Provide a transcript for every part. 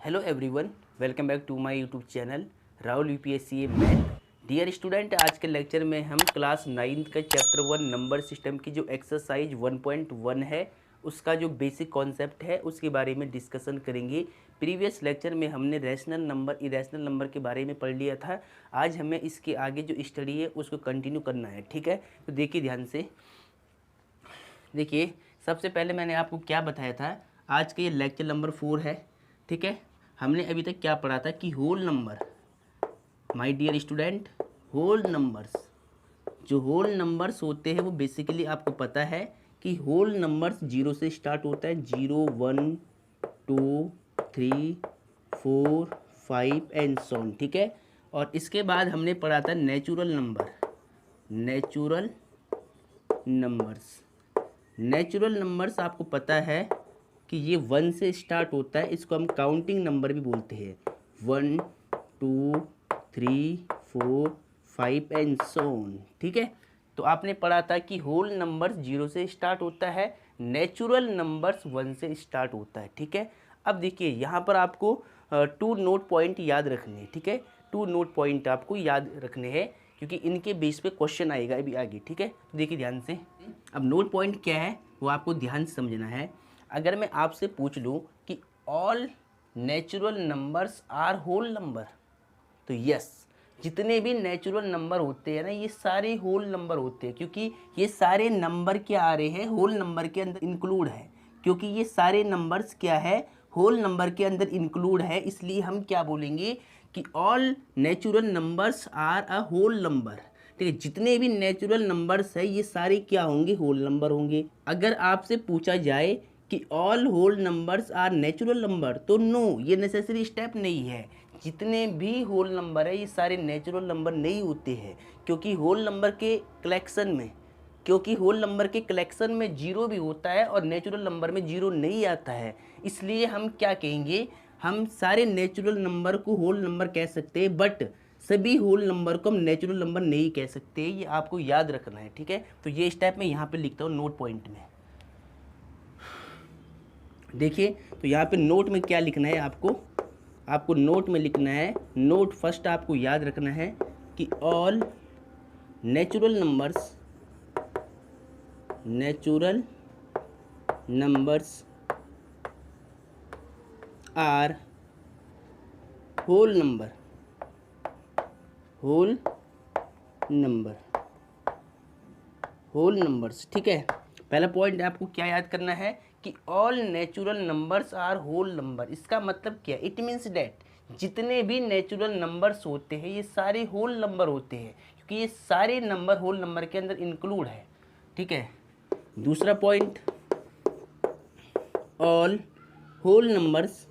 Hello everyone, welcome back to my YouTube channel Rahul UPSC math. Dear student, आज के lecture में हम class 9th का चैप्टर 1 नंबर सिस्टम की जो एक्सरसाइज 1.1 है उसका जो बेसिक कॉन्सेप्ट है उसके बारे में डिस्कशन करेंगे। प्रीवियस लेक्चर में हमने रैशनल नंबर, इरेशनल नंबर के बारे में पढ़ लिया था। आज हमें इसके आगे जो स्टडी है उसको कंटिन्यू करना है। ठीक है, तो देखिए ध्यान से। देखिए, सबसे पहले मैंने आपको क्या बताया था, आज का ये लेक्चर नंबर 4 है। ठीक है, हमने अभी तक क्या पढ़ा था कि whole number, my dear student, whole numbers, जो होल नंबर्स होते हैं वो बेसिकली आपको पता है कि होल नंबर्स 0 से स्टार्ट होता है। 0, 1, 2, 3, 4, 5 एंड सो ऑन। ठीक है, और इसके बाद हमने पढ़ा था natural number, natural numbers. Natural numbers आपको पता है कि ये 1 से स्टार्ट होता है, इसको हम काउंटिंग नंबर भी बोलते हैं। 1, 2, 3, 4, 5 एंड सो ऑन। ठीक है, तो आपने पढ़ा था कि होल नंबर्स 0 से स्टार्ट होता है, नेचुरल नंबर्स 1 से स्टार्ट होता है। ठीक है, अब देखिए यहाँ पर आपको 2 नोट पॉइंट याद रखने हैं। ठीक है, 2 नोट पॉइंट आपको याद रखने हैं क्योंकि इनके बेस पे क्वेश्चन आएगा अभी आगे। ठीक है, तो देखिए ध्यान से। अब नोट पॉइंट क्या है वो आपको ध्यान से समझना है। अगर मैं आपसे पूछ लूँ कि all natural numbers are whole number, तो यस, जितने भी नेचुरल नंबर होते हैं ना ये सारे होल नंबर होते हैं, क्योंकि ये सारे नंबर क्या आ रहे हैं, होल नंबर के अंदर इंक्लूड है। क्योंकि ये सारे नंबर्स क्या है, होल नंबर के अंदर इंक्लूड है, इसलिए हम क्या बोलेंगे कि all natural numbers are a whole number. ठीक है, जितने भी नेचुरल नंबर्स है ये सारे क्या होंगे, होल नंबर होंगे। अगर आपसे पूछा जाए कि all whole numbers are natural number, तो नो, ये नेसेसरी स्टेप नहीं है। जितने भी होल नंबर है ये सारे नेचुरल नंबर नहीं होते हैं, क्योंकि होल नंबर के कलेक्शन में जीरो भी होता है और नेचुरल नंबर में जीरो नहीं आता है। इसलिए हम क्या कहेंगे, हम सारे नेचुरल नंबर को होल नंबर कह सकते हैं, बट सभी होल नंबर को हम नेचुरल नंबर नहीं कह सकते। ये आपको याद रखना है। ठीक है, तो ये स्टेप मैं यहाँ पे लिखता हूँ नोट पॉइंट में। देखिए, तो यहाँ पे नोट में क्या लिखना है आपको नोट में लिखना है, नोट फर्स्ट आपको याद रखना है कि all natural numbers are whole numbers. ठीक है, पहला पॉइंट आपको क्या याद करना है कि all natural numbers are whole number. इसका मतलब क्या, इट मीन्स डैट जितने भी नेचुरल नंबर्स होते हैं ये सारे होल नंबर होते हैं, क्योंकि ये सारे नंबर होल नंबर के अंदर इंक्लूड है। ठीक है, दूसरा point, all whole numbers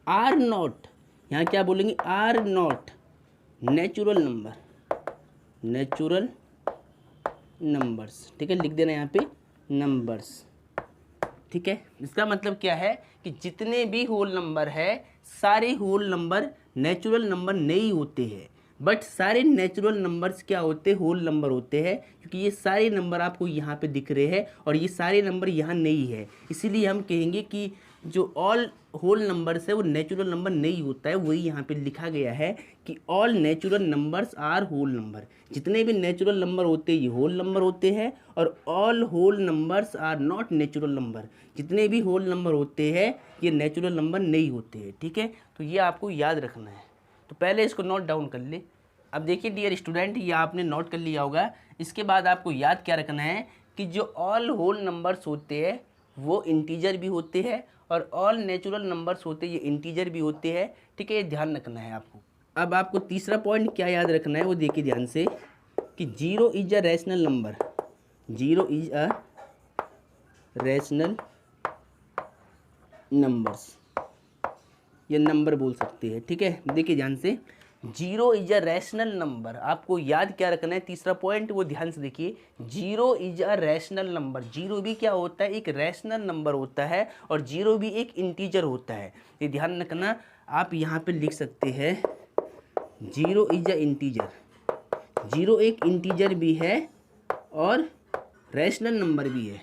are not, यहाँ क्या बोलेंगे, आर नॉट नेचुरल नंबर्स। ठीक है, लिख देना यहाँ पे नंबर्स। ठीक है, इसका मतलब क्या है कि जितने भी होल नंबर है सारे होल नंबर नेचुरल नंबर नहीं होते हैं, बट सारे नेचुरल नंबर्स क्या होते हैं, होल नंबर होते हैं, क्योंकि ये सारे नंबर आपको यहाँ पे दिख रहे हैं और ये सारे नंबर यहाँ नहीं है। इसीलिए हम कहेंगे कि जो ऑल होल नंबर्स है वो नेचुरल नंबर नहीं होता है। वही यहाँ पे लिखा गया है कि all natural numbers are whole number. जितने भी नेचुरल नंबर होते हैं ये होल नंबर होते हैं, और all whole numbers are not natural number. जितने भी होल नंबर होते हैं ये नेचुरल नंबर नहीं होते हैं। ठीक है, तो ये आपको याद रखना है। तो पहले इसको नोट डाउन कर ले। अब देखिए डियर स्टूडेंट, ये आपने नोट कर लिया होगा। इसके बाद आपको याद क्या रखना है कि जो ऑल होल नंबर्स होते हैं वो इंटीजर भी होते हैं, और ऑल नेचुरल नंबर्स होते हैं ये इंटीजर भी होते हैं। ठीक है, ये ध्यान रखना है आपको। अब आपको तीसरा पॉइंट क्या याद रखना है वो देखिए ध्यान से, कि zero is a rational number. Zero is a rational numbers, ये नंबर बोल सकते हैं। ठीक है, देखिए ध्यान से, zero is a rational number. आपको याद क्या रखना है, तीसरा पॉइंट वो ध्यान से देखिए, zero is a rational number. Zero भी क्या होता है, एक रैशनल नंबर होता है, और जीरो भी एक इंटीजर होता है। ये ध्यान रखना। आप यहाँ पे लिख सकते हैं zero is a integer. Zero एक इंटीजर भी है और रैशनल नंबर भी है।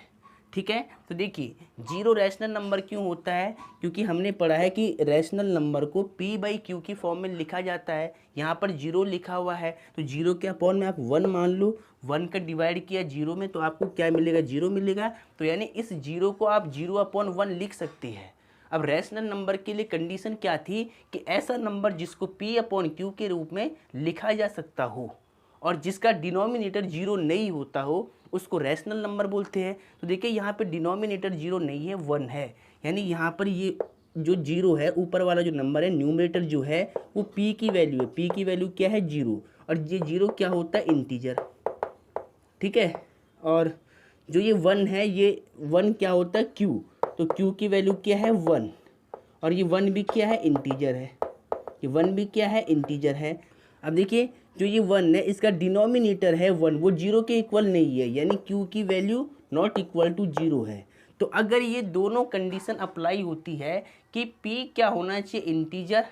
ठीक है। तो देखिए जीरो रैशनल नंबर क्यों होता है, क्योंकि हमने पढ़ा है कि रैशनल नंबर को p/q की फॉर्म में लिखा जाता है। यहाँ पर जीरो लिखा हुआ है तो जीरो के अपॉन में आप 1 मान लो, 1 का डिवाइड किया जीरो में तो आपको क्या मिलेगा, जीरो मिलेगा। तो यानी इस जीरो को आप 0/1 लिख सकते हैं। अब रैशनल नंबर के लिए कंडीशन क्या थी कि ऐसा नंबर जिसको p/q के रूप में लिखा जा सकता हो और जिसका डिनोमिनेटर जीरो नहीं होता हो उसको रैशनल नंबर बोलते हैं। तो देखिए यहाँ पे डिनोमिनेटर जीरो नहीं है, 1 है, यानी यहाँ पर ये जो जीरो है ऊपर वाला जो नंबर है न्यूमरेटर जो है वो p की वैल्यू है। p की वैल्यू क्या है, जीरो, और ये जीरो क्या होता है, इंटीजर, ठीक है। और जो ये 1 है, ये 1 क्या होता है, q, तो q की वैल्यू क्या है, 1, और ये 1 भी क्या है, इंटीजर है, ये 1 भी क्या है, इंटीजर है। अब देखिए जो ये 1 है इसका डिनोमिनेटर है 1, वो जीरो के इक्वल नहीं है, यानी q की value not equal to zero है। तो अगर ये दोनों कंडीशन अप्लाई होती है कि p क्या होना चाहिए, इंटीजर,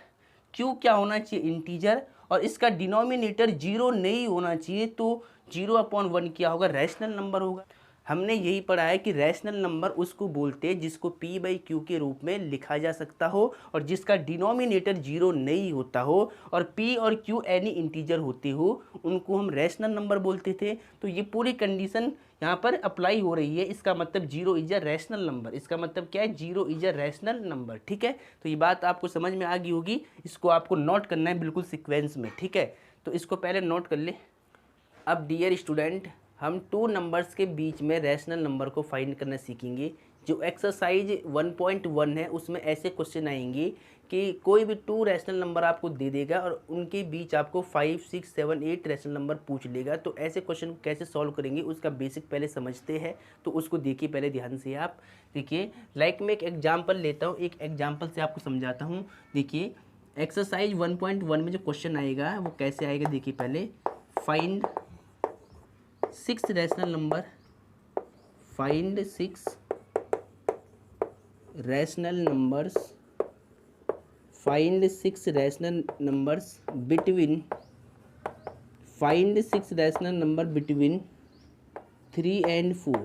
q क्या होना चाहिए, इंटीजर, और इसका डिनोमिनेटर जीरो नहीं होना चाहिए, तो 0/1 क्या होगा, रैशनल नंबर होगा। हमने यही पढ़ा है कि रैशनल नंबर उसको बोलते हैं जिसको p/q के रूप में लिखा जा सकता हो और जिसका डिनोमिनेटर जीरो नहीं होता हो और p और q एनी इंटीजर होते हो, उनको हम रैशनल नंबर बोलते थे। तो ये पूरी कंडीशन यहाँ पर अप्लाई हो रही है, इसका मतलब zero is a rational number. इसका मतलब क्या है, zero is a rational number, ठीक है। तो ये बात आपको समझ में आ गई होगी, इसको आपको नोट करना है बिल्कुल सीक्वेंस में, ठीक है। तो इसको पहले नोट कर ले। अब डियर स्टूडेंट, हम टू नंबर्स के बीच में रैशनल नंबर को फाइंड करना सीखेंगे। जो एक्सरसाइज 1.1 है उसमें ऐसे क्वेश्चन आएंगे कि कोई भी टू रैशनल नंबर आपको दे देगा और उनके बीच आपको 5, 6, 7, 8 रैशनल नंबर पूछ लेगा। तो ऐसे क्वेश्चन को कैसे सॉल्व करेंगे उसका बेसिक पहले समझते हैं, तो उसको देखिए पहले ध्यान से। आप देखिए लाइक मैं एक एग्जाम्पल लेता हूँ, एक एग्जाम्पल से आपको समझाता हूँ। देखिए एक्सरसाइज 1.1 में जो क्वेश्चन आएगा वो कैसे आएगा, देखिए पहले find 6 rational number, find 6 rational numbers, find 6 rational numbers between, find 6 rational number between 3 and 4।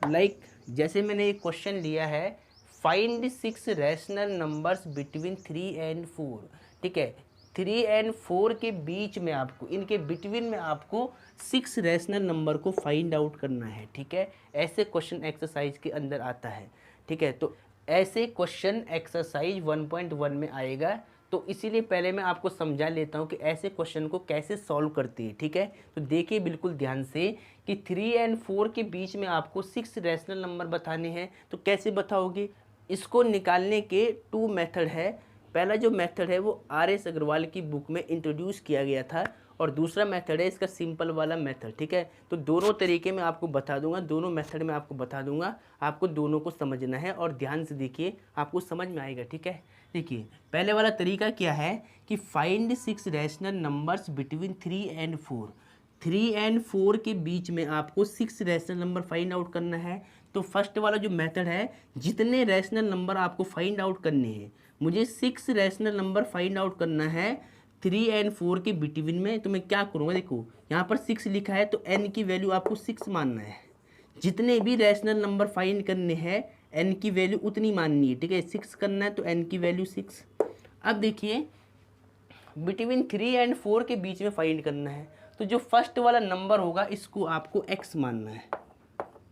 Like जैसे मैंने एक क्वेश्चन लिया है, find 6 rational numbers between 3 and 4, ठीक है। 3 and 4 के बीच में आपको, इनके बिटवीन में आपको 6 रैशनल नंबर को फाइंड आउट करना है, ठीक है। ऐसे क्वेश्चन एक्सरसाइज के अंदर आता है, ठीक है। तो ऐसे क्वेश्चन एक्सरसाइज 1.1 में आएगा। तो इसीलिए पहले मैं आपको समझा लेता हूँ कि ऐसे क्वेश्चन को कैसे सॉल्व करते हैं, ठीक है। तो देखिए बिल्कुल ध्यान से कि 3 and 4 के बीच में आपको 6 रैशनल नंबर बताने हैं। तो कैसे बताओगे, इसको निकालने के 2 मेथड है। पहला जो मेथड है वो RS अग्रवाल की बुक में इंट्रोड्यूस किया गया था और दूसरा मेथड है इसका सिंपल वाला मेथड, ठीक है। तो दोनों तरीके में आपको बता दूंगा, दोनों मेथड में आपको बता दूंगा, आपको दोनों को समझना है और ध्यान से देखिए आपको समझ में आएगा, ठीक है। देखिए पहले वाला तरीका क्या है कि find 6 rational numbers between 3 and 4। 3 and 4 के बीच में आपको 6 रैशनल नंबर फाइंड आउट करना है। तो फर्स्ट वाला जो मेथड है, जितने रैशनल नंबर आपको फाइंड आउट करने हैं, मुझे 6 रैशनल नंबर फाइंड आउट करना है 3 and 4 के बिटवीन में। तो मैं क्या करूँगा, देखो यहाँ पर 6 लिखा है तो n की वैल्यू आपको 6 मानना है। जितने भी रैशनल नंबर फाइंड करने हैं n की वैल्यू उतनी माननी है, ठीक है। 6 करना है तो n की वैल्यू 6। अब देखिए बिटवीन 3 and 4 के बीच में फाइंड करना है, तो जो फर्स्ट वाला नंबर होगा इसको आपको x मानना है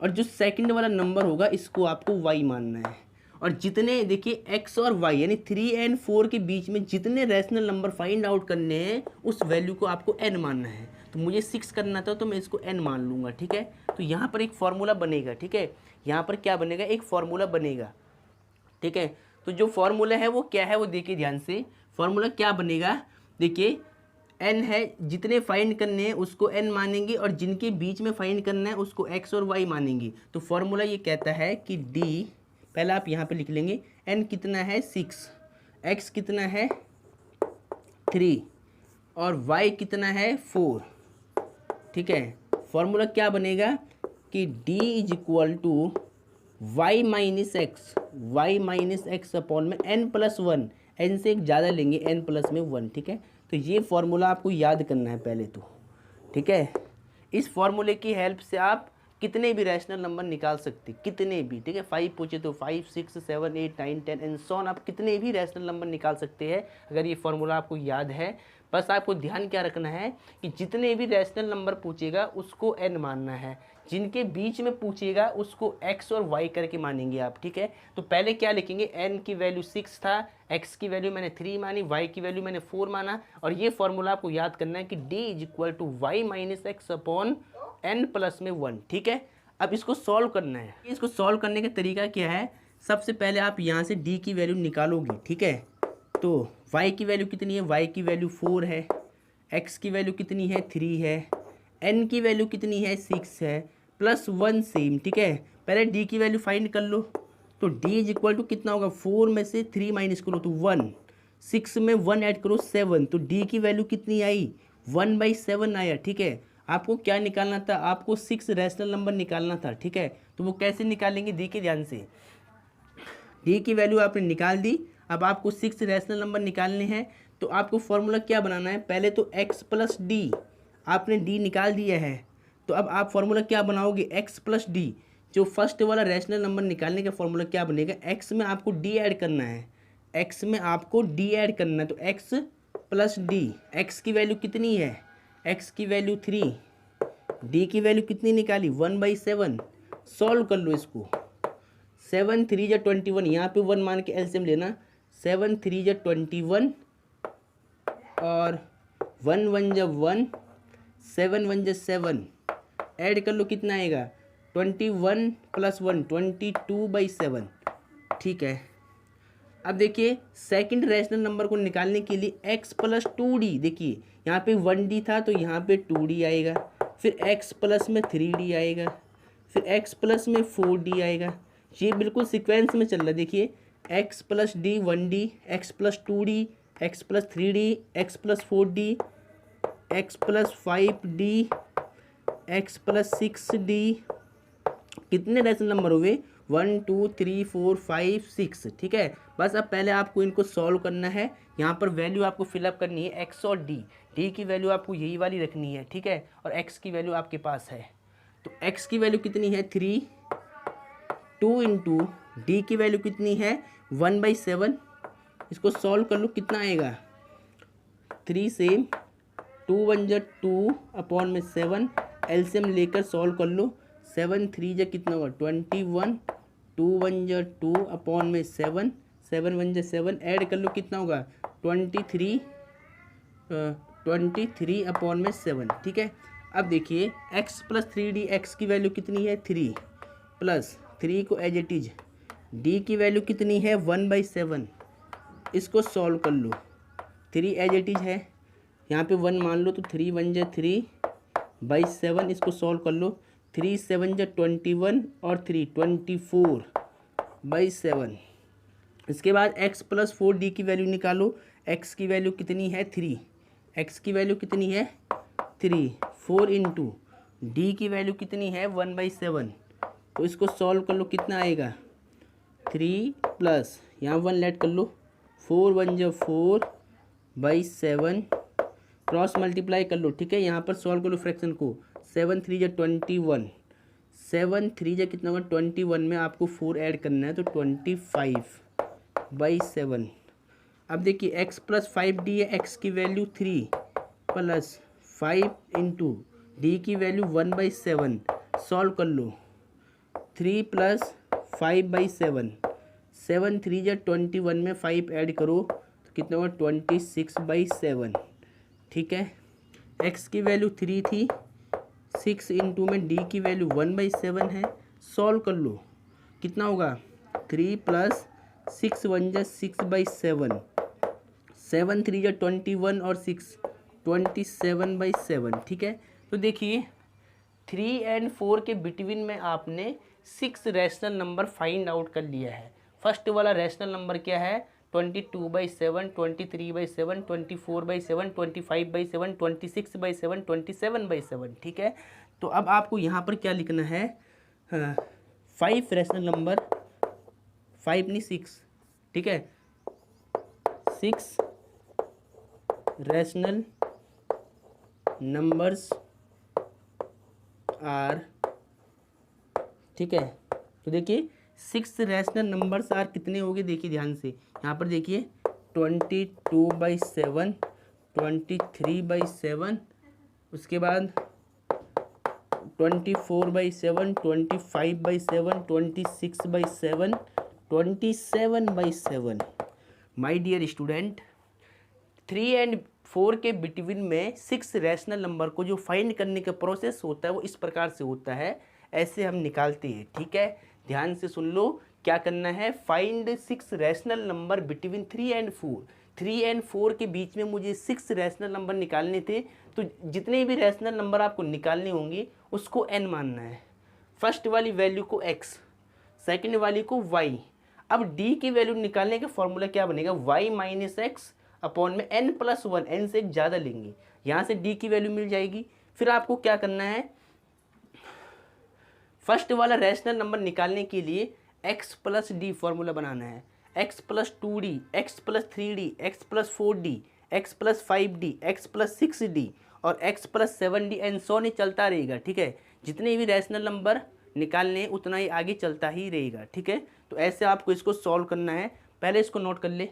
और जो सेकंड वाला नंबर होगा इसको आपको y मानना है। और जितने देखिए x और y यानी 3 and 4 के बीच में जितने रैशनल नंबर फाइंड आउट करने हैं उस वैल्यू को आपको n मानना है। तो मुझे 6 करना था तो मैं इसको n मान लूँगा, ठीक है। तो यहाँ पर एक फॉर्मूला बनेगा, ठीक है। यहाँ पर क्या बनेगा, एक फॉर्मूला बनेगा, ठीक है। तो जो फॉर्मूला है वो क्या है वो देखिए ध्यान से। फॉर्मूला क्या बनेगा, देखिए n है, जितने फाइंड करने हैं उसको n मानेंगे और जिनके बीच में फाइंड करना है उसको x और y मानेंगे। तो फॉर्मूला ये कहता है कि d, पहला आप यहाँ पे लिख लेंगे n कितना है 6, x कितना है 3 और y कितना है 4, ठीक है। फॉर्मूला क्या बनेगा कि d is equal to y minus x upon में n+1, n से एक ज़्यादा लेंगे n+1, ठीक है। तो ये फॉर्मूला आपको याद करना है पहले तो, ठीक है। इस फॉर्मूले की हेल्प से आप कितने भी रैशनल नंबर निकाल सकते, कितने भी, ठीक है। 5 पूछे तो 5, 6, 7, 8, 9, 10 एंड सो ऑन, आप कितने भी रैशनल नंबर निकाल सकते हैं अगर ये फॉर्मूला आपको याद है। बस आपको ध्यान क्या रखना है कि जितने भी रैशनल नंबर पूछेगा उसको n मानना है, जिनके बीच में पूछेगा उसको x और y करके मानेंगे आप, ठीक है। तो पहले क्या लिखेंगे, n की वैल्यू 6 था, x की वैल्यू मैंने 3 मानी, y की वैल्यू मैंने 4 माना, और ये फॉर्मूला आपको याद करना है कि d = y - x upon n plus में 1, ठीक है। अब इसको सॉल्व करना है। इसको सॉल्व करने का तरीका क्या है, सबसे पहले आप यहाँ से d की वैल्यू निकालोगे, ठीक है। तो y की वैल्यू कितनी है, y की वैल्यू 4 है, x की वैल्यू कितनी है 3 है, n की वैल्यू कितनी है 6 है, प्लस 1 सेम, ठीक है। पहले d की वैल्यू फाइंड कर लो। तो d = कितना होगा, 4 में से 3 माइनस करो तो 1, 6 में 1 ऐड करो 7, तो d की वैल्यू कितनी आई, 1/7 आया, ठीक है। आपको क्या निकालना था, आपको 6 रैशनल नंबर निकालना था, ठीक है। तो वो कैसे निकालेंगे, देखिए ध्यान से, d की वैल्यू आपने निकाल दी। अब आपको 6 रैशनल नंबर निकालने हैं, तो आपको फॉर्मूला क्या बनाना है, पहले तो x + d, आपने d निकाल दिया है, तो अब आप फॉर्मूला क्या बनाओगे, x + d। जो फर्स्ट वाला रैशनल नंबर निकालने का फॉर्मूला क्या बनेगा, x में आपको d ऐड करना है, x में आपको d ऐड करना है, तो x + d, x की वैल्यू कितनी है, x की वैल्यू 3, d की वैल्यू कितनी निकाली 1/7। सॉल्व कर लो इसको, 7 3 × 21, यहाँ पे 1 मान के एलसीएम लेना, 7 3 × 21 और 1 1 × 1, 7 1 × 7, ऐड कर लो कितना आएगा, 21 + 1 22/7, ठीक है। अब देखिए सेकंड रैशनल नंबर को निकालने के लिए x + 2d, देखिए यहाँ पे 1d था तो यहाँ पे 2d आएगा, फिर x प्लस में 3d आएगा, फिर x प्लस में 4d आएगा। ये बिल्कुल सीक्वेंस में चल रहा है, देखिए x + d 1d, x + 2d, x + 3d, x + 4d, x + 5d, x + 6d, कितने रैशनल नंबर हुए, 1 2 3 4 5 6, ठीक है। बस अब पहले आपको इनको सॉल्व करना है, यहाँ पर वैल्यू आपको फिलअप करनी है x और d की वैल्यू आपको यही वाली रखनी है, ठीक है, और x की वैल्यू आपके पास है। तो x की वैल्यू कितनी है 3, 2 × d की वैल्यू कितनी है 1/7, इसको सॉल्व कर लो कितना आएगा, 3 से 2 1 × 2 अपॉन में 7, एलसीएम लेकर सॉल्व कर लो, 7 3 × कितना होगा 21, 2 1 × 2 अपॉन में 7, 7 1 × 7, ऐड कर लो कितना होगा 23 अपॉन में 7, ठीक है। अब देखिए x + 3d, x की वैल्यू कितनी है 3, प्लस 3 को एज इट इज, d की वैल्यू कितनी है 1/7, इसको सॉल्व कर लो, 3 एज इट इज है, यहाँ पे 1 मान लो, तो 3 1 × 3/7, इसको सॉल्व कर लो, 3 7 × 21 और 3 24/7। इसके बाद x + 4d की वैल्यू निकालो, x की वैल्यू कितनी है 3, x की वैल्यू कितनी है 3, 4 × d की वैल्यू कितनी है 1/7, तो इसको सॉल्व कर लो कितना आएगा, 3 प्लस यहाँ 1 लेट कर लो, 4 1 × 4/7, क्रॉस मल्टीप्लाई कर लो, ठीक है। यहाँ पर सॉल्व कर लो फ्रैक्शन को, 7 3 × 21, 7 3 × कितना होगा 21 में आपको 4 ऐड करना है, तो 25/7। अब देखिए x + 5d है, x की वैल्यू 3 प्लस 5 × d की वैल्यू 1/7, सॉल्व कर लो, 3 + 5/7, 7 3 × 21 में 5 ऐड करो तो कितना होगा 26/7, ठीक है। x की वैल्यू 3 थी, 6 × में d की वैल्यू 1/7 है, सॉल्व कर लो कितना होगा 3 + 6 1 × 6/7, 7 3 × 21 और 6 27/7, ठीक है। तो देखिए 3 और 4 के बिटवीन में आपने 6 रैशनल नंबर फाइंड आउट कर लिया है। फर्स्ट वाला रैशनल नंबर क्या है 22/7, 23/7, 24/7, 25/7, 26/7, 27/7, ठीक है। तो अब आपको यहाँ पर क्या लिखना है, 5 रैशनल नंबर, 5 नहीं 6, ठीक है, 6 रैशनल नंबर्स आर ठीक है। तो देखिए 6 रैशनल नंबर्स आर कितने हो गए, देखिए ध्यान से यहाँ पर देखिए 22/7, 23/7, उसके बाद 24/7, 25/7, 26/7, 27/7। माय डियर स्टूडेंट, 3 और 4 के बिटवीन में 6 रैशनल नंबर को जो फाइंड करने का प्रोसेस होता है वो इस प्रकार से होता है, ऐसे हम निकालते हैं। ठीक है, ध्यान से सुन लो, क्या करना है, फाइंड 6 रैशनल नंबर बिटवीन 3 और 4। 3 और 4 के बीच में मुझे 6 रैशनल नंबर निकालने थे, तो जितने भी रैशनल नंबर आपको निकालने होंगे उसको n मानना है। फर्स्ट वाली वैल्यू को x, सेकंड वाली को y। अब d की वैल्यू निकालने का फॉर्मूला क्या बनेगा, y माइनस एक्स अपॉन में n+1, n से एक ज़्यादा लेंगे, यहाँ से d की वैल्यू मिल जाएगी। फिर आपको क्या करना है, फर्स्ट वाला रैशनल नंबर निकालने के लिए x + d फॉर्मूला बनाना है। x + 2d, x + 3d, x + 4d, x + 5d, x + 6d और x + 7d एंड सो नहीं चलता रहेगा। ठीक है, जितने भी रैशनल नंबर निकालने उतना ही आगे चलता ही रहेगा। ठीक है, तो ऐसे आपको इसको सॉल्व करना है, पहले इसको नोट कर ले।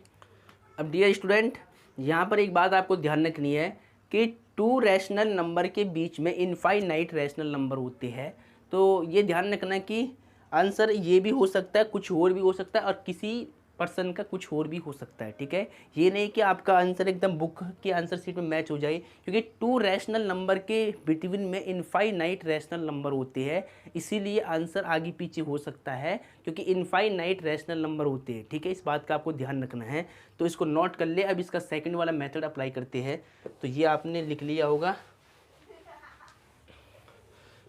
अब डियर स्टूडेंट, यहाँ पर एक बात आपको ध्यान रखनी है कि 2 रैशनल नंबर के बीच में इनफाइनाइट रैशनल नंबर होते हैं, तो ये ध्यान रखना कि आंसर ये भी हो सकता है, कुछ और भी हो सकता है और किसी पर्सन का कुछ और भी हो सकता है। ठीक है, ये नहीं कि आपका आंसर एकदम बुक की आंसर शीट में मैच हो जाए, क्योंकि 2 रैशनल नंबर के बिटवीन में इनफाइनाइट रैशनल नंबर होते हैं, इसीलिए आंसर आगे पीछे हो सकता है, क्योंकि इनफाइनाइट रैशनल नंबर होते हैं। ठीक है, इस बात का आपको ध्यान रखना है, तो इसको नोट कर ले। अब इसका सेकेंड वाला मेथड अप्लाई करते हैं, तो ये आपने लिख लिया होगा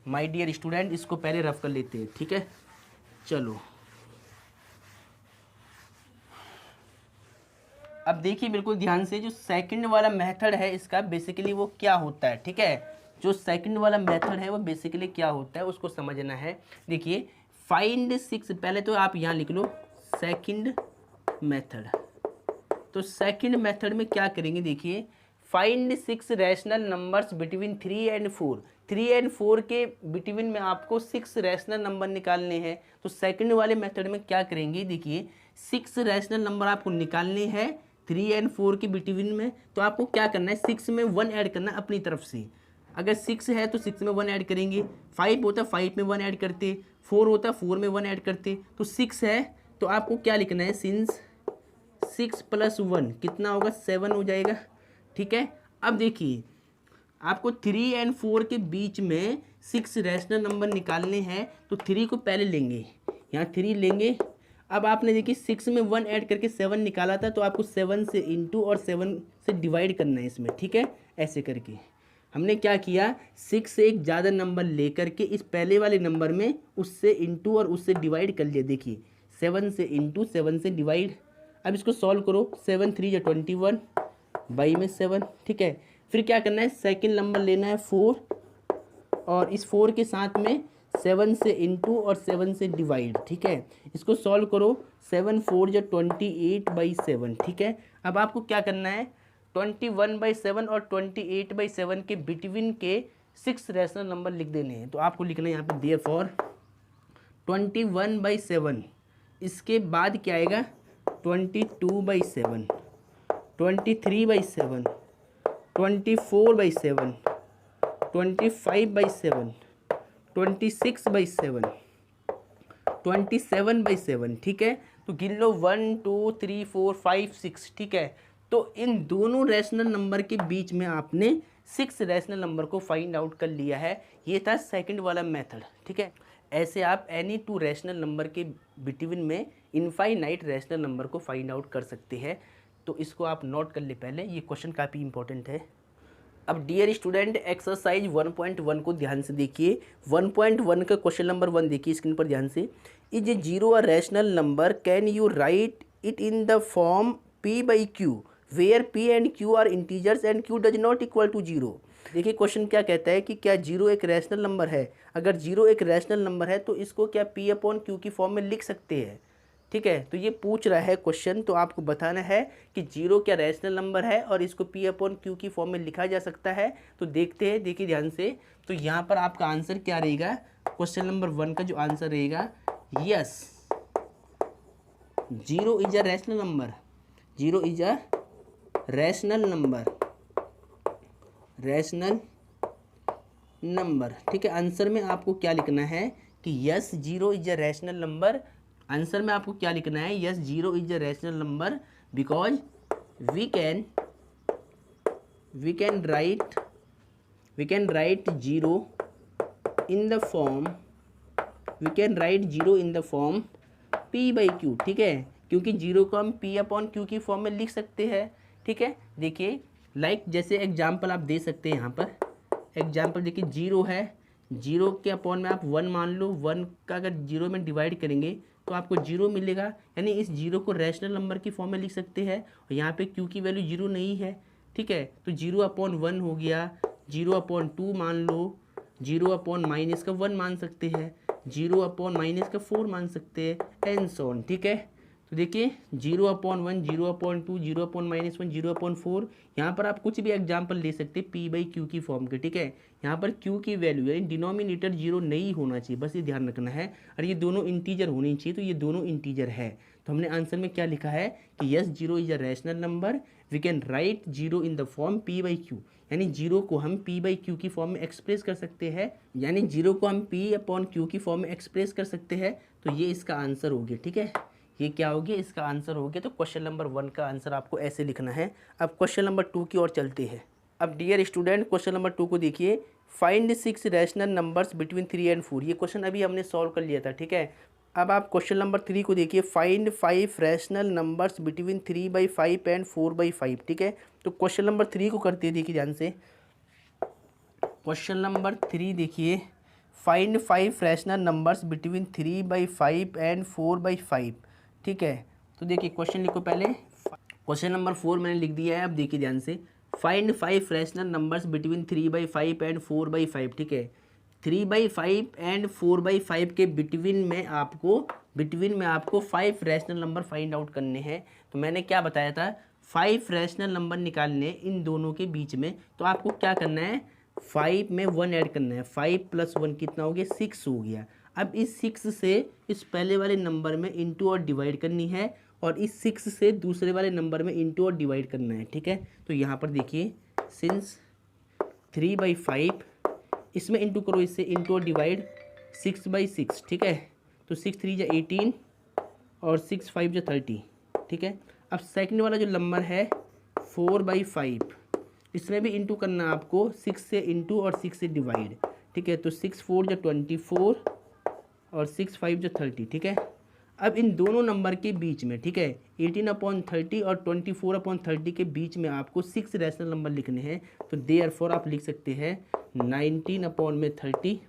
माय डियर स्टूडेंट, इसको पहले रफ कर लेते हैं। ठीक है, चलो अब देखिए बिल्कुल ध्यान से, जो सेकंड वाला मेथड है इसका बेसिकली वो क्या होता है। ठीक है, जो सेकंड वाला मेथड है वो बेसिकली क्या होता है उसको समझना है। देखिए फाइंड 6, पहले तो आप यहाँ लिख लो सेकंड मेथड। तो सेकंड मेथड में क्या करेंगे, देखिए फाइंड 6 रैशनल नंबर्स बिटवीन 3 और 4। 3 और 4 के बिटवीन में आपको 6 रैशनल नंबर निकालने हैं। तो सेकंड वाले मेथड में क्या करेंगे, देखिए 6 रैशनल नंबर आपको निकालने हैं 3 और 4 के बिटवीन में। तो आपको क्या करना है, 6 में 1 ऐड करना है अपनी तरफ से। अगर 6 है तो 6 में 1 ऐड करेंगे, 5 होता 5 में 1 ऐड करते, 4 होता 4 में 1 ऐड करते। तो 6 है तो आपको क्या लिखना है, सिंस 6 + 1 कितना होगा, 7 हो जाएगा। ठीक है, अब देखिए आपको 3 और 4 के बीच में 6 रैशनल नंबर निकालने हैं, तो 3 को पहले लेंगे, यहाँ 3 लेंगे। अब आपने देखिए 6 में 1 ऐड करके 7 निकाला था, तो आपको 7 से इंटू और 7 से डिवाइड करना है इसमें। ठीक है, ऐसे करके हमने क्या किया, 6 से एक ज़्यादा नंबर लेकर के इस पहले वाले नंबर में उससे इंटू और उससे डिवाइड कर लिया। देखिए 7 से इंटू 7 से डिवाइड। अब इसको सॉल्व करो, 7 3 = 21, बाई में 7। ठीक है, फिर क्या करना है, सेकंड नंबर लेना है 4 और इस 4 के साथ में 7 से इंटू और 7 से डिवाइड। ठीक है, इसको सॉल्व करो, 7 4 = 28/7। ठीक है, अब आपको क्या करना है, 21/7 और 28/7 के बिटवीन के 6 रैशनल नंबर लिख देने हैं। तो आपको लिखना है यहाँ पे देयरफॉर 21/7, इसके बाद क्या आएगा 22/7, 23/7, 24/7, 25/7, 26/7, 27/7। ठीक है, तो गिन लो 1 2 3 4 5 6। ठीक है, तो इन दोनों रैशनल नंबर के बीच में आपने 6 रैशनल नंबर को फाइंड आउट कर लिया है। ये था सेकंड वाला मेथड। ठीक है, ऐसे आप एनी 2 रैशनल नंबर के बिटवीन में इनफाइनाइट रैशनल नंबर को फाइंड आउट कर सकते हैं। तो इसको आप नोट कर ले पहले, ये क्वेश्चन काफ़ी इंपॉर्टेंट है। अब डियर स्टूडेंट, एक्सरसाइज 1.1 को ध्यान से देखिए। 1.1 का क्वेश्चन नंबर 1 देखिए स्क्रीन पर ध्यान से। Is a zero a rational number, can you write it in the form p/q where p and q are integers and q does not equal to 0। देखिए क्वेश्चन क्या कहता है कि क्या 0 एक रैशनल नंबर है। अगर 0 एक रैशनल नंबर है तो इसको क्या p/q की फॉर्म में लिख सकते हैं। ठीक है, तो ये पूछ रहा है क्वेश्चन, तो आपको बताना है कि 0 क्या रैशनल नंबर है और इसको p/q की फॉर्म में लिखा जा सकता है। तो देखते हैं, देखिए ध्यान से। तो यहाँ पर आपका आंसर क्या रहेगा, क्वेश्चन नंबर 1 का जो आंसर रहेगा yes, 0 is a rational number, 0 is a rational number, rational number. ठीक है, आंसर में आपको क्या लिखना है कि yes 0 is a rational number. Answer में आपको क्या लिखना है, yes 0 is a rational number because we can write 0 in the form, we can write 0 in the form p by q. ठीक है, क्योंकि 0 को हम p अपॉन क्यू की फॉर्म में लिख सकते हैं। ठीक है, देखिए लाइक जैसे एग्जाम्पल आप दे सकते हैं, यहाँ पर एग्जाम्पल देखिए 0 है, 0 के अपॉन में आप 1 मान लो, 1 का अगर 0 में डिवाइड करेंगे तो आपको 0 मिलेगा, यानी इस 0 को रैशनल नंबर की फॉर्म में लिख सकते हैं। और यहाँ पे q की वैल्यू 0 नहीं है। ठीक है, तो 0 अपॉन 1 हो गया, 0 अपॉन 2 मान लो, 0 अपॉन माइनस का 1 मान सकते हैं, 0 अपॉन माइनस का 4 मान सकते हैं, एंड सो ऑन। ठीक है, तो देखिए 0 upon 1, 0 upon 2, 0 upon minus 1, 0 upon 4, यहाँ पर आप कुछ भी एग्जाम्पल ले सकते हैं p बाई क्यू की फॉर्म के। ठीक है, यहाँ पर q की वैल्यू यानी डिनोमिनेटर 0 नहीं होना चाहिए, बस ये ध्यान रखना है। और ये दोनों इंटीजर होनी चाहिए, तो ये दोनों इंटीजर है। तो हमने आंसर में क्या लिखा है कि yes 0 is a rational number, we can write 0 in the form p by q, यानी 0 को हम p बाई क्यू की फॉर्म में एक्सप्रेस कर सकते हैं, यानी 0 को हम p अपॉन क्यू की फॉर्म में एक्सप्रेस कर सकते हैं। तो ये इसका आंसर हो गया। ठीक है, ये क्या हो गया, इसका आंसर हो गया। तो क्वेश्चन नंबर 1 का आंसर आपको ऐसे लिखना है। अब क्वेश्चन नंबर 2 की ओर चलते हैं। अब डियर स्टूडेंट क्वेश्चन नंबर 2 को देखिए, find 6 rational numbers between 3 and 4। ये क्वेश्चन अभी हमने सॉल्व कर लिया था। ठीक है, अब आप क्वेश्चन नंबर 3 को देखिए, find 5 rational numbers between 3 by 5 and 4 by 5। ठीक है, तो क्वेश्चन नंबर 3 को करते हैं, देखिए ध्यान से। क्वेश्चन नंबर 3 देखिए, find 5 rational numbers between 3 by 5 and 4 by 5। ठीक है, तो देखिए क्वेश्चन लिखो पहले। क्वेश्चन नंबर 4 मैंने लिख दिया है, अब देखिए ध्यान से। Find 5 rational numbers between 3 by 5 and 4 by 5। ठीक है, 3 बाई 5 एंड 4 बाई 5 के बिटवीन में आपको 5 रैशनल नंबर फाइंड आउट करने हैं। तो मैंने क्या बताया था, 5 रैशनल नंबर निकालने इन दोनों के बीच में। तो आपको क्या करना है, 5 में 1 ऐड करना है, 5 + 1 कितना हो गया, 6 हो गया। अब इस 6 से इस पहले वाले नंबर में इंटू और डिवाइड करनी है, और इस 6 से दूसरे वाले नंबर में इंटू और डिवाइड करना है। ठीक है, तो यहाँ पर देखिए सिंस 3 बाई 5, इसमें इंटू करो, इससे इंटू और डिवाइड 6 बाई 6। ठीक है, तो 6 3 = 18 और 6 5 = 30। ठीक है, अब सेकंड वाला जो नंबर है 4 बाई 5, इसमें भी इंटू करना है आपको, 6 से इंटू और 6 से डिवाइड। ठीक है, तो 6 4 = 24 और 6 5 = 30। ठीक है, अब इन दोनों नंबर के बीच में, ठीक है, 18/30 और 24/30 के बीच में आपको 6 रैशनल नंबर लिखने हैं। तो देयरफॉर आप लिख सकते हैं 19/30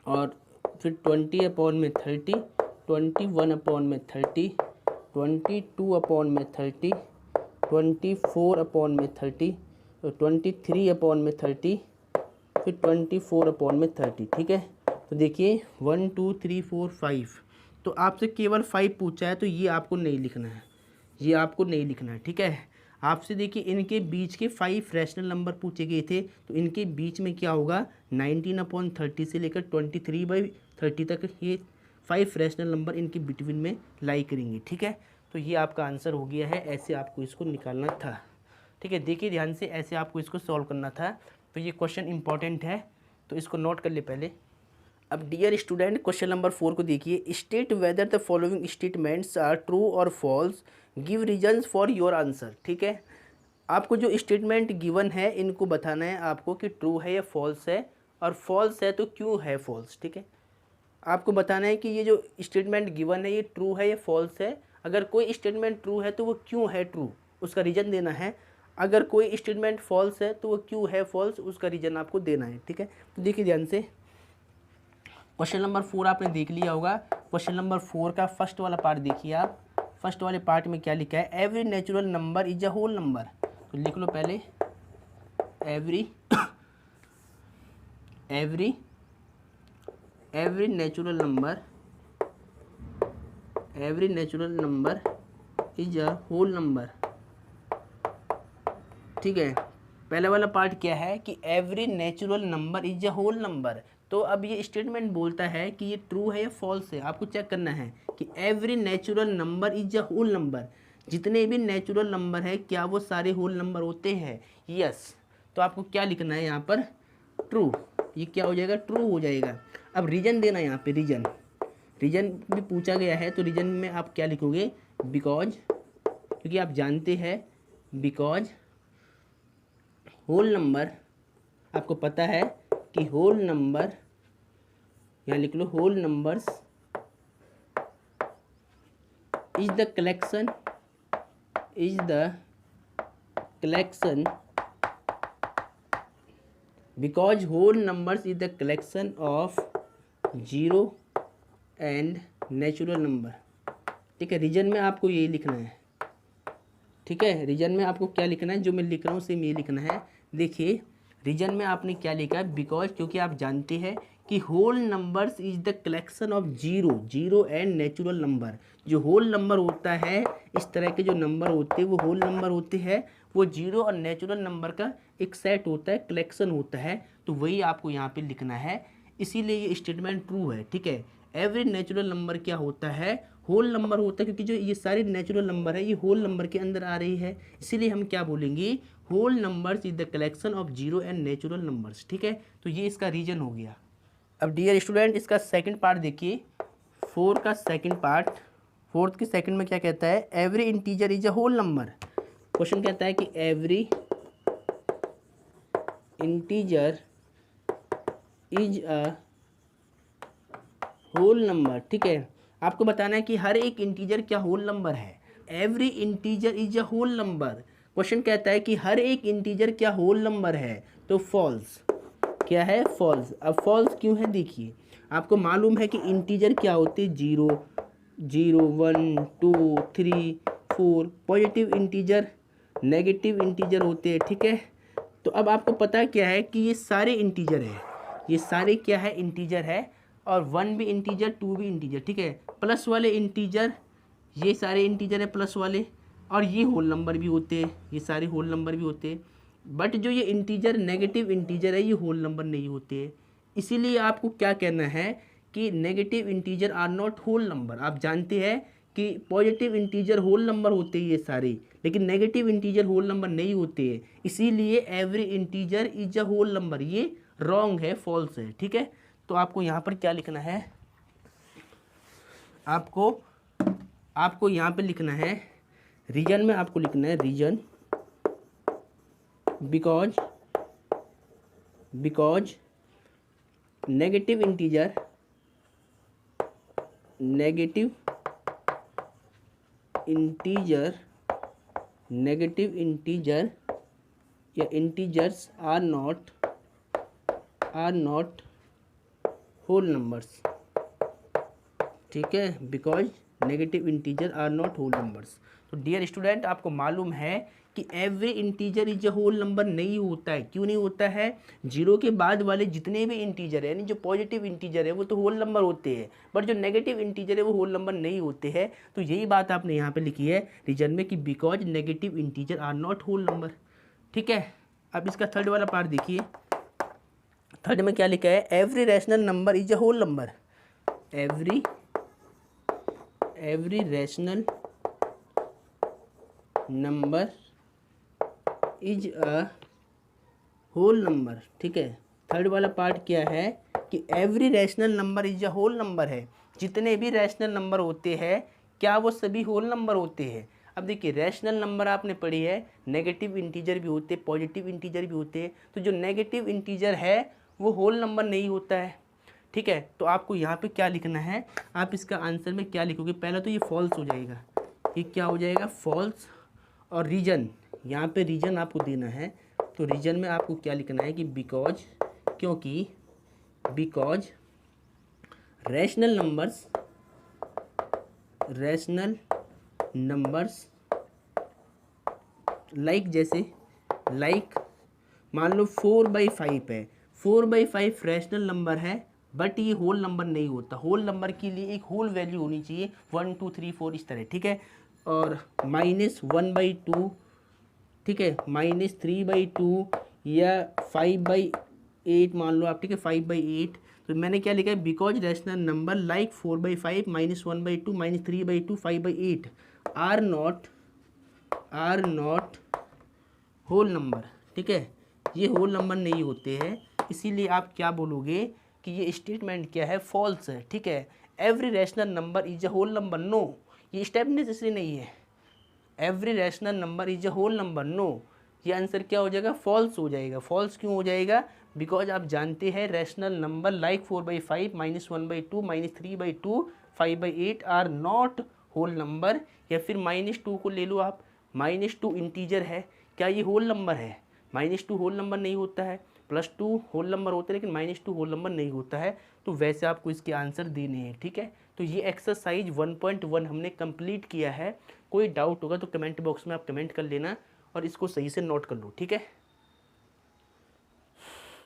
और फिर 20/30, 21/30, 22/30, 24/30 और 23/30, फिर 24/30। ठीक है, तो देखिए 1 2 3 4 5, तो आपसे केवल 5 पूछा है, तो ये आपको नहीं लिखना है, ये आपको नहीं लिखना है। ठीक है, आपसे देखिए इनके बीच के 5 रैशनल नंबर पूछे गए थे, तो इनके बीच में क्या होगा, 19/30 से लेकर 23/30 तक ये 5 रैशनल नंबर इनके बिटवीन में लाई करेंगे। ठीक है, तो ये आपका आंसर हो गया है, ऐसे आपको इसको निकालना था। ठीक है, देखिए ध्यान से, ऐसे आपको इसको सॉल्व करना था। तो ये क्वेश्चन इंपॉर्टेंट है, तो इसको नोट कर ले पहले। अब डियर स्टूडेंट क्वेश्चन नंबर 4 को देखिए, state whether the following statements are true और false, give reasons for your answer. ठीक है, आपको जो स्टेटमेंट गिवन है इनको बताना है आपको कि ट्रू है या फॉल्स है, और फॉल्स है तो क्यों है फॉल्स। ठीक है, आपको बताना है कि ये जो स्टेटमेंट गिवन है ये ट्रू है या फॉल्स है। अगर कोई स्टेटमेंट ट्रू है तो वो क्यों है ट्रू, उसका रीज़न देना है। अगर कोई स्टेटमेंट फॉल्स है तो वो क्यों है फॉल्स, उसका रीज़न आपको देना है। ठीक है, तो देखिए ध्यान से, क्वेश्चन नंबर 4 आपने देख लिया होगा। क्वेश्चन नंबर 4 का फर्स्ट वाला पार्ट देखिए आप। फर्स्ट वाले पार्ट में क्या लिखा है, every natural number is a whole number. तो लिख लो पहले, every natural number is a whole number. ठीक है, पहले वाला पार्ट क्या है कि every natural number is a whole number. तो अब ये स्टेटमेंट बोलता है कि ये ट्रू है या फॉल्स है। आपको चेक करना है कि every natural number is a whole number, जितने भी नेचुरल नंबर है क्या वो सारे होल नंबर होते हैं। यस, तो आपको क्या लिखना है यहाँ पर, ट्रू। ये क्या हो जाएगा, ट्रू हो जाएगा। अब रीजन देना, यहाँ पे रीजन भी पूछा गया है, तो रीजन में आप क्या लिखोगे, बिकॉज, क्योंकि आप जानते हैं बिकॉज होल नंबर, आपको पता है कि होल नंबर, यहाँ लिख लो, whole numbers is the collection because whole numbers is the collection of zero and natural number. ठीक है, रीजन में आपको यही लिखना है। ठीक है, रीजन में आपको क्या लिखना है, जो मैं लिख रहा हूँ सेम ये लिखना है। देखिए रीजन में आपने क्या लिखा है, बिकॉज, क्योंकि आप जानते हैं कि whole numbers is the collection of zero and natural number. जो होल नंबर होता है, इस तरह के जो नंबर होते हैं वो होल नंबर होते हैं, वो जीरो और नेचुरल नंबर का एक सेट होता है, कलेक्शन होता है। तो वही आपको यहाँ पे लिखना है, इसीलिए ये स्टेटमेंट ट्रू है। ठीक है, एवरी नेचुरल नंबर क्या होता है, होल नंबर होता है, क्योंकि जो ये सारे नेचुरल नंबर है ये होल नंबर के अंदर आ रही है, इसीलिए हम क्या बोलेंगे, whole numbers is the collection of zero and natural numbers. ठीक है, तो ये इसका रीजन हो गया। अब डियर स्टूडेंट, इसका सेकंड पार्ट देखिए, 4 का सेकंड पार्ट, 4th के सेकंड में क्या कहता है, every integer is a whole number. Question कहता है कि every integer is a whole number. ठीक है, आपको बताना है कि हर एक इंटीजर क्या होल नंबर है। Every integer is a whole number. Question कहता है कि हर एक इंटीजर क्या होल नंबर है, तो फॉल्स। क्या है, फॉल्स। अब फॉल्स क्यों है, देखिए आपको मालूम है कि इंटीजर क्या होते हैं, 0 0 1 2 3 4। पॉजिटिव इंटीजर, नेगेटिव इंटीजर होते हैं। ठीक है, तो अब आपको पता क्या है कि ये सारे इंटीजर है, ये सारे क्या है, इंटीजर है, और 1 भी इंटीजर, 2 भी इंटीजर। ठीक है, प्लस वाले इंटीजर, ये सारे इंटीजर है प्लस वाले, और ये होल नंबर भी होते हैं, ये सारे होल नंबर भी होते हैं। बट जो ये इंटीजर नेगेटिव इंटीजर है ये होल नंबर नहीं होते हैं। इसीलिए आपको क्या कहना है कि negative integer are not whole number. आप जानते हैं कि पॉजिटिव इंटीजर होल नंबर होते हैं ये सारे, लेकिन नेगेटिव इंटीजर होल नंबर नहीं होते हैं। इसीलिए every integer is a whole number, ये रॉन्ग है, फॉल्स है। ठीक है, तो आपको यहाँ पर क्या लिखना है, आपको यहाँ पे लिखना है, रीजन में आपको लिखना है, रीजन बिकॉज नेगेटिव इंटीजर या integers are not whole numbers. ठीक है, because negative integer are not whole numbers. तो डियर स्टूडेंट, आपको मालूम है कि every integer is a whole number नहीं होता है। क्यों नहीं होता है, 0 के बाद वाले जितने भी इंटीजर है, यानी जो पॉजिटिव इंटीजर है वो तो होल नंबर होते हैं, बट जो नेगेटिव इंटीजर है वो होल नंबर नहीं होते हैं। तो यही बात आपने यहाँ पे लिखी है रीजन में कि because negative integer are not whole number. ठीक है, अब इसका थर्ड वाला पार्ट देखिए, थर्ड में क्या लिखा है, every rational number is a whole number. Every rational number is a whole number. ठीक है, थर्ड वाला पार्ट क्या है कि every rational number is a whole number है। जितने भी रैशनल नंबर होते हैं क्या वो सभी होल नंबर होते हैं। अब देखिए, रैशनल नंबर आपने पढ़ी है, नेगेटिव इंटीजर भी होते हैं, पॉजिटिव इंटीजर भी होते हैं। तो जो नेगेटिव इंटीजर है वो होल नंबर नहीं होता है। ठीक है, तो आपको यहाँ पे क्या लिखना है, आप इसका आंसर में क्या लिखोगे, पहला तो ये फॉल्स हो जाएगा, ये क्या हो जाएगा, फॉल्स। और रीजन, यहाँ पे रीजन आपको देना है, तो रीजन में आपको क्या लिखना है कि बिकॉज, क्योंकि बिकॉज रैशनल नंबर्स लाइक, जैसे लाइक मान लो 4/5 है, 4/5 रैशनल नंबर है, बट ये होल नंबर नहीं होता। होल नंबर के लिए एक होल वैल्यू होनी चाहिए, 1 2 3 4 इस तरह। ठीक है, और -1/2, ठीक है, -3/2 या 5/8 मान लो आप। ठीक है, 5/8, तो मैंने क्या लिखा है, because rational number like 4/5 -1/2 -3/2 5/8 are not whole number. ठीक है, ये होल नंबर नहीं होते हैं, इसीलिए आप क्या बोलोगे कि ये स्टेटमेंट क्या है, फॉल्स है। ठीक है, every rational number is a whole number, no, ये स्टेप नेसेसरी नहीं है। Every rational number is a whole number, no, ये आंसर क्या हो जाएगा, फॉल्स हो जाएगा। फॉल्स क्यों हो जाएगा, बिकॉज आप जानते हैं rational number like 4/5 -1/2 -3/2 5/8 are not whole number. या फिर -2 को ले लो आप, -2 इंटीजर है, क्या ये होल नंबर है, -2 होल नंबर नहीं होता है, +2 होल नंबर होते हैं, लेकिन -2 होल नंबर नहीं होता है। तो वैसे आपको इसके आंसर देने हैं। ठीक है, तो ये एक्सरसाइज 1.1 हमने कंप्लीट किया है। कोई डाउट होगा तो कमेंट बॉक्स में आप कमेंट कर लेना और इसको सही से नोट कर लो। ठीक है।